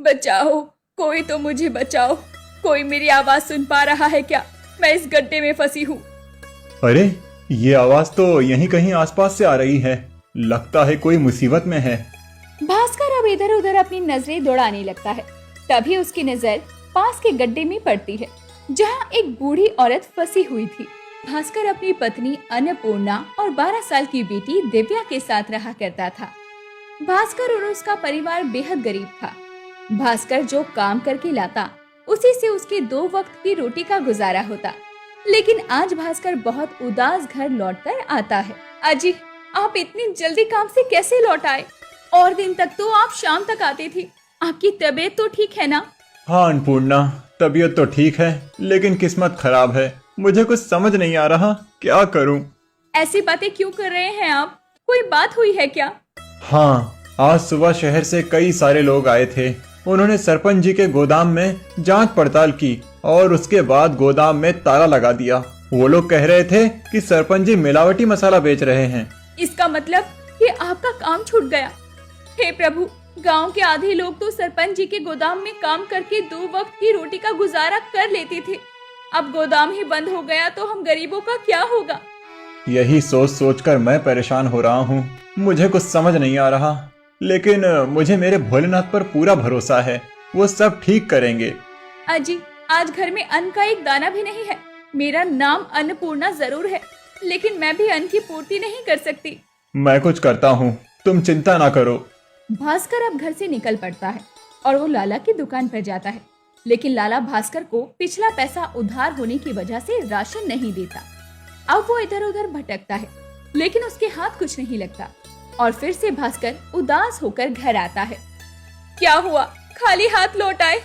बचाओ, कोई तो मुझे बचाओ। कोई मेरी आवाज सुन पा रहा है क्या? मैं इस गड्ढे में फंसी हूँ। अरे, ये आवाज तो यहीं कहीं आसपास से आ रही है। लगता है कोई मुसीबत में है। भास्कर अब इधर उधर अपनी नजरें दौड़ाने लगता है। तभी उसकी नजर पास के गड्ढे में पड़ती है, जहाँ एक बूढ़ी औरत फंसी हुई थी। भास्कर अपनी पत्नी अन्नपूर्णा और 12 साल की बेटी दिव्या के साथ रहा करता था। भास्कर और उसका परिवार बेहद गरीब था। भास्कर जो काम करके लाता, उसी से उसके 2 वक्त की रोटी का गुजारा होता। लेकिन आज भास्कर बहुत उदास घर लौटकर आता है। अजी, आप इतनी जल्दी काम से कैसे लौट आए? और दिन तक तो आप शाम तक आते थे। आपकी तबीयत तो ठीक है ना? हाँ अन्नपूर्णा, तबीयत तो ठीक है, लेकिन किस्मत खराब है। मुझे कुछ समझ नहीं आ रहा, क्या करूं? ऐसी बातें क्यों कर रहे हैं आप? कोई बात हुई है क्या? हाँ, आज सुबह शहर से कई सारे लोग आए थे। उन्होंने सरपंच जी के गोदाम में जांच पड़ताल की और उसके बाद गोदाम में ताला लगा दिया। वो लोग कह रहे थे कि सरपंच जी मिलावटी मसाला बेच रहे हैं। इसका मतलब कि आपका काम छूट गया। हे प्रभु, गांव के आधे लोग तो सरपंच जी के गोदाम में काम करके 2 वक्त की रोटी का गुजारा कर लेते थे। अब गोदाम ही बंद हो गया तो हम गरीबों का क्या होगा? यही सोच सोच कर मैं परेशान हो रहा हूँ। मुझे कुछ समझ नहीं आ रहा, लेकिन मुझे मेरे भोलेनाथ पर पूरा भरोसा है, वो सब ठीक करेंगे। अजी, आज घर में अन्न का एक दाना भी नहीं है। मेरा नाम अन्नपूर्णा जरूर है, लेकिन मैं भी अन्न की पूर्ति नहीं कर सकती। मैं कुछ करता हूँ, तुम चिंता ना करो। भास्कर अब घर से निकल पड़ता है और वो लाला की दुकान पर जाता है। लेकिन लाला भास्कर को पिछला पैसा उधार होने की वजह से राशन नहीं देता। अब वो इधर उधर भटकता है, लेकिन उसके हाथ कुछ नहीं लगता और फिर से भास्कर उदास होकर घर आता है। क्या हुआ, खाली हाथ लौट आए?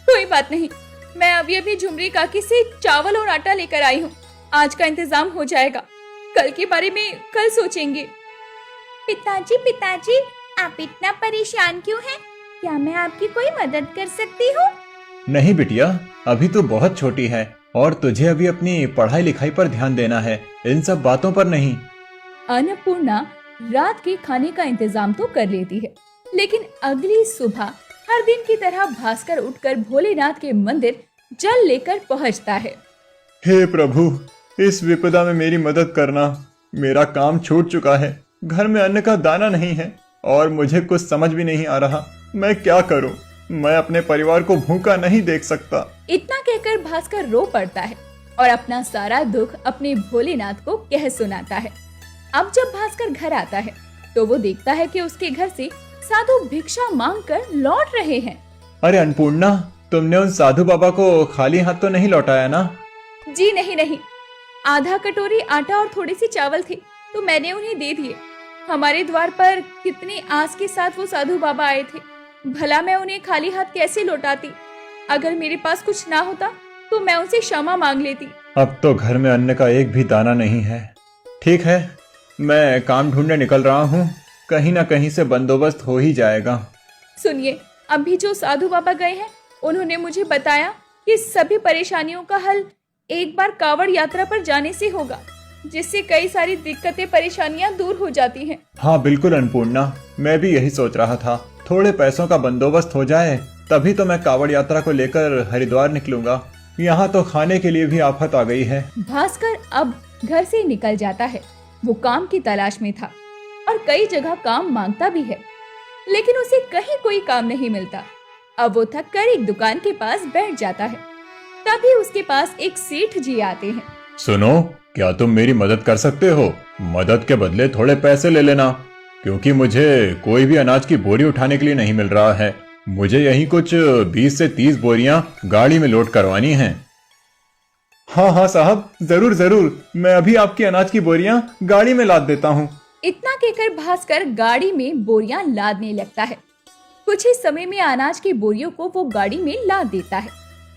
कोई बात नहीं, मैं अभी झुमरी काकी से चावल और आटा लेकर आई हूँ। आज का इंतजाम हो जाएगा, कल के बारे में कल सोचेंगे। पिताजी, पिताजी, आप इतना परेशान क्यों हैं? क्या मैं आपकी कोई मदद कर सकती हूँ? नहीं बिटिया, अभी तो बहुत छोटी है और तुझे अभी अपनी पढ़ाई लिखाई पर ध्यान देना है, इन सब बातों पर नहीं। अन्नपूर्णा रात के खाने का इंतजाम तो कर लेती है, लेकिन अगली सुबह हर दिन की तरह भास्कर उठकर भोलेनाथ के मंदिर जल लेकर पहुंचता है। हे प्रभु, इस विपदा में मेरी मदद करना। मेरा काम छूट चुका है, घर में अन्न का दाना नहीं है और मुझे कुछ समझ भी नहीं आ रहा, मैं क्या करूं? मैं अपने परिवार को भूखा नहीं देख सकता। इतना कहकर भास्कर रो पड़ता है और अपना सारा दुख अपने भोलेनाथ को कह सुनाता है। अब जब भास्कर घर आता है तो वो देखता है कि उसके घर से साधु भिक्षा मांगकर लौट रहे हैं। अरे अन्नपूर्णा, तुमने उन साधु बाबा को खाली हाथ तो नहीं लौटाया ना? जी नहीं, आधा कटोरी आटा और थोड़ी सी चावल थी तो मैंने उन्हें दे दिए। हमारे द्वार पर कितनी आस के साथ वो साधु बाबा आए थे, भला मैं उन्हें खाली हाथ कैसे लौटाती? अगर मेरे पास कुछ ना होता तो मैं उनसे क्षमा मांग लेती। अब तो घर में अन्न का एक भी दाना नहीं है। ठीक है, मैं काम ढूंढने निकल रहा हूँ, कहीं ना कहीं से बंदोबस्त हो ही जाएगा। सुनिए, अभी जो साधु बाबा गए हैं उन्होंने मुझे बताया कि सभी परेशानियों का हल एक बार कावड़ यात्रा पर जाने से होगा, जिससे कई सारी दिक्कतें परेशानियां दूर हो जाती हैं। हाँ बिल्कुल अन्नपूर्णा, मैं भी यही सोच रहा था, थोड़े पैसों का बंदोबस्त हो जाए तभी तो मैं कावड़ यात्रा को लेकर हरिद्वार निकलूंगा। यहाँ तो खाने के लिए भी आफत आ गई है। भास्कर अब घर से निकल जाता है। वो काम की तलाश में था और कई जगह काम मांगता भी है, लेकिन उसे कहीं कोई काम नहीं मिलता। अब वो थक कर एक दुकान के पास बैठ जाता है। तभी उसके पास एक सेठ जी आते हैं। सुनो, क्या तुम मेरी मदद कर सकते हो? मदद के बदले थोड़े पैसे ले लेना, क्योंकि मुझे कोई भी अनाज की बोरी उठाने के लिए नहीं मिल रहा है। मुझे यही कुछ 20 से 30 बोरियां गाड़ी में लोड करवानी हैं। हाँ साहब, जरूर जरूर, मैं अभी आपकी अनाज की बोरियां गाड़ी में लाद देता हूँ। इतना कहकर भास्कर गाड़ी में बोरियां लादने लगता है। कुछ ही समय में अनाज की बोरियों को वो गाड़ी में लाद देता है।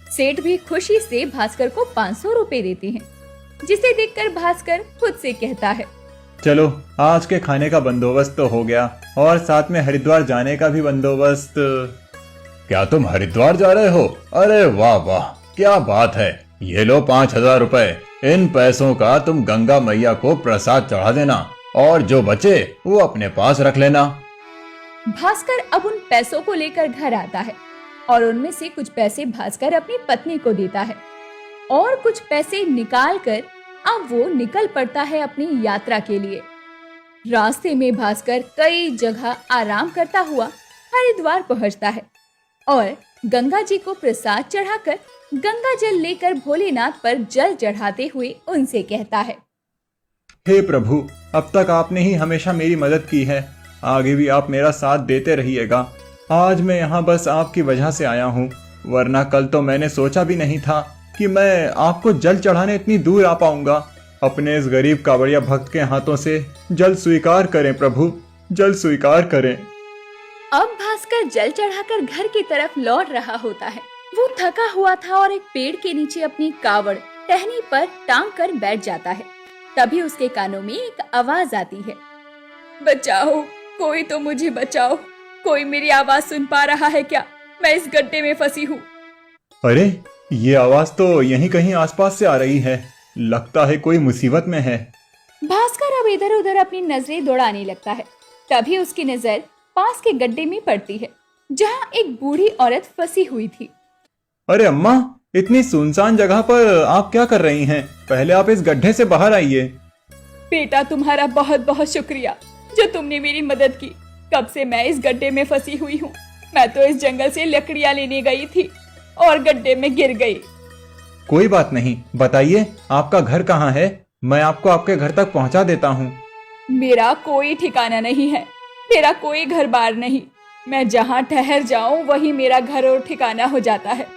सेठ भी खुशी से भास्कर को 500 रुपए देते हैं, जिसे देखकर भास्कर खुद से कहता है, चलो आज के खाने का बंदोबस्त तो हो गया और साथ में हरिद्वार जाने का भी बंदोबस्त। क्या तुम हरिद्वार जा रहे हो? अरे वाह वाह, क्या बात है। ये लो 5000 रुपए, इन पैसों का तुम गंगा मैया को प्रसाद चढ़ा देना और जो बचे वो अपने पास रख लेना। भास्कर अब उन पैसों को लेकर घर आता है और उनमें से कुछ पैसे भास्कर अपनी पत्नी को देता है और कुछ पैसे निकाल कर अब वो निकल पड़ता है अपनी यात्रा के लिए। रास्ते में भास्कर कई जगह आराम करता हुआ हरिद्वार पहुंचता है और गंगा जी को प्रसाद चढ़ाकर गंगा जल लेकर भोलेनाथ पर जल चढ़ाते हुए उनसे कहता है, हे प्रभु, अब तक आपने ही हमेशा मेरी मदद की है, आगे भी आप मेरा साथ देते रहिएगा। आज मैं यहाँ बस आपकी वजह से आया हूँ, वरना कल तो मैंने सोचा भी नहीं था कि मैं आपको जल चढ़ाने इतनी दूर आ पाऊंगा। अपने इस गरीब कांवड़िया भक्त के हाथों से जल स्वीकार करें प्रभु, जल स्वीकार करें। अब भास्कर जल चढ़ाकर घर की तरफ लौट रहा होता है। वो थका हुआ था और एक पेड़ के नीचे अपनी कावड़ टहनी पर टांग कर बैठ जाता है। तभी उसके कानों में एक आवाज आती है, बचाओ, कोई तो मुझे बचाओ, कोई मेरी आवाज सुन पा रहा है क्या? मैं इस गड्ढे में फंसी हूँ। अरे, ये आवाज तो यहीं कहीं आसपास से आ रही है, लगता है कोई मुसीबत में है। भास्कर अब इधर उधर अपनी नजरें दौड़ाने लगता है। तभी उसकी नजर पास के गड्ढे में पड़ती है, जहाँ एक बूढ़ी औरत फंसी हुई थी। अरे अम्मा, इतनी सुनसान जगह पर आप क्या कर रही हैं? पहले आप इस गड्ढे से बाहर आइए। बेटा, तुम्हारा बहुत बहुत शुक्रिया जो तुमने मेरी मदद की। कब से मैं इस गड्ढे में फंसी हुई हूँ। मैं तो इस जंगल से लकड़ियाँ लेने गई थी और गड्ढे में गिर गई। कोई बात नहीं, बताइए आपका घर कहाँ है? मैं आपको आपके घर तक पहुँचा देता हूँ। मेरा कोई ठिकाना नहीं है, मेरा कोई घर बार नहीं। मैं जहाँ ठहर जाऊँ वही मेरा घर और ठिकाना हो जाता है।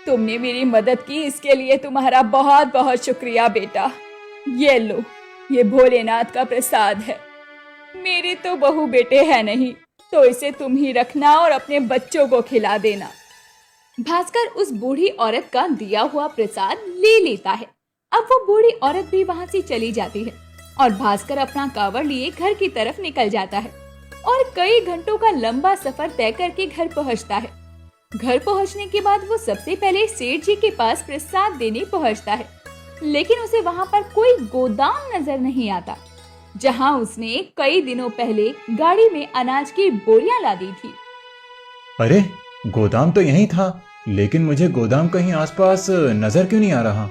तुमने मेरी मदद की, इसके लिए तुम्हारा बहुत बहुत शुक्रिया बेटा। ये लो, ये भोलेनाथ का प्रसाद है। मेरे तो बहू बेटे हैं नहीं, तो इसे तुम ही रखना और अपने बच्चों को खिला देना। भास्कर उस बूढ़ी औरत का दिया हुआ प्रसाद ले लेता है। अब वो बूढ़ी औरत भी वहाँ से चली जाती है और भास्कर अपना कावड़ लिए घर की तरफ निकल जाता है और कई घंटों का लंबा सफर तय करके घर पहुँचता है। घर पहुँचने के बाद वो सबसे पहले सेठ जी के पास प्रसाद देने पहुँचता है, लेकिन उसे वहाँ पर कोई गोदाम नजर नहीं आता, जहाँ उसने कई दिनों पहले गाड़ी में अनाज की बोरियां ला दी थी। अरे, गोदाम तो यहीं था, लेकिन मुझे गोदाम कहीं आसपास नजर क्यों नहीं आ रहा?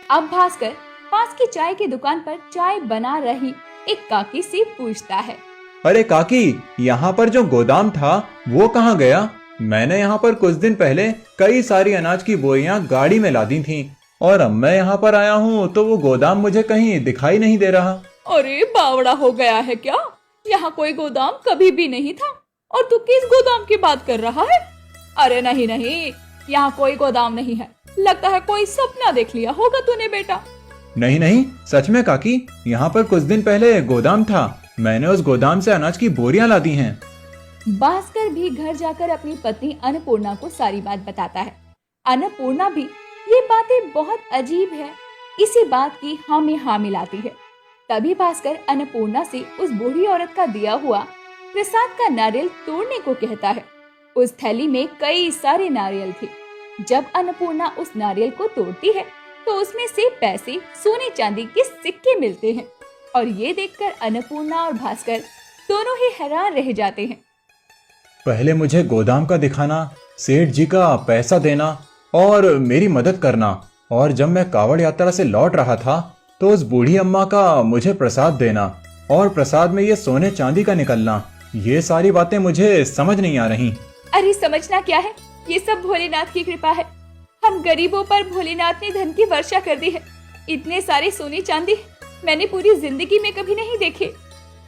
अब भास्कर पास की चाय की दुकान पर चाय बना रही एक काकी से पूछता है, अरे काकी, यहाँ पर जो गोदाम था वो कहाँ गया? मैंने यहाँ पर कुछ दिन पहले कई सारी अनाज की बोरियां गाड़ी में लादी थीं और अब मैं यहाँ पर आया हूँ तो वो गोदाम मुझे कहीं दिखाई नहीं दे रहा। अरे बावड़ा हो गया है क्या? यहाँ कोई गोदाम कभी भी नहीं था और तू किस गोदाम की बात कर रहा है? अरे नहीं नहीं, यहाँ कोई गोदाम नहीं है, लगता है कोई सपना देख लिया होगा तूने बेटा। नहीं नहीं, सच में काकी, यहाँ पर कुछ दिन पहले गोदाम था, मैंने उस गोदाम से अनाज की बोरियां ला दी हैं। भास्कर भी घर जाकर अपनी पत्नी अन्नपूर्णा को सारी बात बताता है। अन्नपूर्णा भी ये बातें बहुत अजीब है, इसी बात की हाँ में हाँ मिलाती है। तभी भास्कर अन्नपूर्णा से उस बूढ़ी औरत का दिया हुआ प्रसाद का नारियल तोड़ने को कहता है। उस थैली में कई सारे नारियल थे। जब अन्नपूर्णा उस नारियल को तोड़ती है तो उसमें से पैसे, सोने चांदी के सिक्के मिलते हैं और ये देखकर अन्नपूर्णा और भास्कर दोनों ही हैरान रह जाते हैं। पहले मुझे गोदाम का दिखाना, सेठ जी का पैसा देना और मेरी मदद करना, और जब मैं कावड़ यात्रा से लौट रहा था तो उस बूढ़ी अम्मा का मुझे प्रसाद देना और प्रसाद में ये सोने चांदी का निकलना, ये सारी बातें मुझे समझ नहीं आ रही। अरे समझना क्या है, ये सब भोलेनाथ की कृपा है। हम गरीबों पर भोलेनाथ ने धन की वर्षा कर दी है। इतने सारे सोने चांदी मैंने पूरी जिंदगी में कभी नहीं देखे।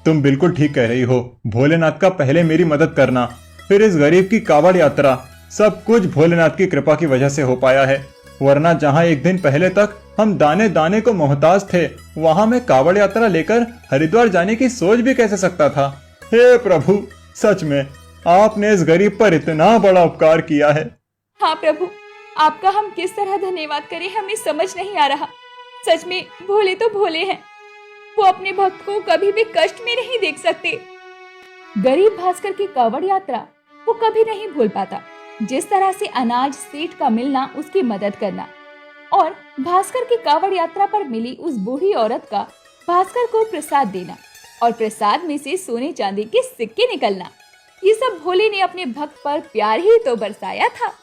तुम बिल्कुल ठीक कह रही हो। भोलेनाथ का पहले मेरी मदद करना, फिर इस गरीब की कावड़ यात्रा, सब कुछ भोलेनाथ की कृपा की वजह से हो पाया है। वरना जहाँ एक दिन पहले तक हम दाने दाने को मोहताज थे, वहाँ मैं कावड़ यात्रा लेकर हरिद्वार जाने की सोच भी कैसे सकता था। हे प्रभु, सच में आपने इस गरीब पर इतना बड़ा उपकार किया है। हाँ प्रभु, आपका हम किस तरह धन्यवाद करें हमें समझ नहीं आ रहा। सच में भोले तो भोले हैं, वो अपने भक्त को कभी भी कष्ट में नहीं देख सकते। गरीब भास्कर की कावड़ यात्रा वो कभी नहीं भूल पाता। जिस तरह से अनाज सेठ का मिलना, उसकी मदद करना और भास्कर की कावड़ यात्रा पर मिली उस बूढ़ी औरत का भास्कर को प्रसाद देना और प्रसाद में से सोने चांदी के सिक्के निकलना, ये सब भोले ने अपने भक्त पर प्यार ही तो बरसाया था।